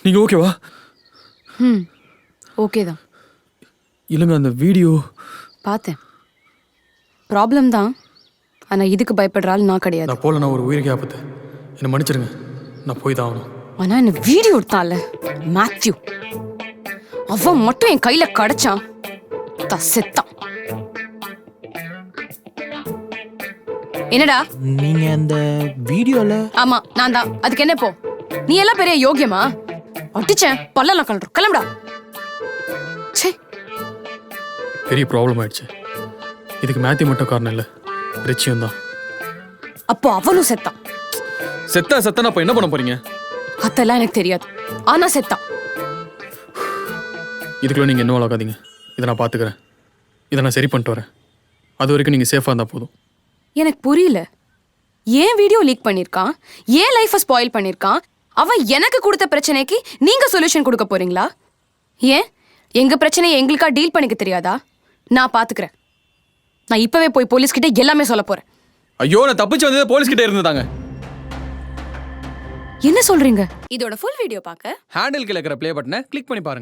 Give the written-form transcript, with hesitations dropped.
நீங்கள் ஓகேவா? ம் ஓகே தான். இல்லைங்க, அந்த வீடியோ பார்த்தேன். ப்ராப்ளம் தான். ஆனால் இதுக்கு பயப்படுற ஆள் நான் கிடையாது. நான் போல, நான் ஒரு உயிருக்கு ஆபத்து. என்னை மன்னிச்சிருங்க, நான் போய் தான் ஆகணும். ஆனால் என்ன வீடியோ எடுத்தான்ல மேத்யூ, அவன் மட்டும் என் கையில் கிடைச்சான் செத்தான். என்னடா நீங்க அந்த வீடியோல? ஆமா நான் தான். அதுக்கு என்ன இப்போ? நீ எல்லாம் பெரிய யோகியமா? அடிச்சேன் பல்லெல்லாம் கலரும். கிளம்புடா. சே, பெரிய ப்ராப்ளம் ஆயிடுச்சு. இதுக்கு மேத்யூ மட்டும் காரணம் இல்லை, ரிச்சியும் தான். அப்போ அவனும் செத்தான். செத்தா அப்போ என்ன பண்ண போறீங்க? அதெல்லாம் எனக்கு தெரியாது. ஆனா செத்தான். இதுக்குள்ள நீங்கள் என்ன ஆகாதீங்க. இதை நான் பார்த்துக்கிறேன். இதை நான் சரி பண்ணிட்டு வரேன். அது வரைக்கும் நீங்கள் சேஃபாக இருந்தால் போதும். எனக்கு புரியல. ஏன் வீடியோ லீக் பண்ணிருக்கான், ஏன் லைஃபை ஸ்பாயில் பண்ணிருக்கான், அவன் எனக்கு கொடுத்த பிரச்சனைக்கு நீங்க சொல்யூஷன் கொடுக்க போறீங்களா? ஏன் எங்க பிரச்சனையை எங்களுக்கா டீல் பண்ணிக்க தெரியாதா? நான் பாத்துக்கிறேன். நான் இப்பவே போய் போலீஸ் கிட்ட எல்லாமே சொல்ல போறேன். ஐயோ, நான் தப்பிச்சு வந்தது போலீஸ் கிட்ட இருந்துதாங்க. என்ன சொல்றீங்க? இதோட ஃபுல் வீடியோ பார்க்க ஹேண்டில் கிழக்கிற ப்ளே பட்டனை கிளிக் பண்ணி பாருங்க.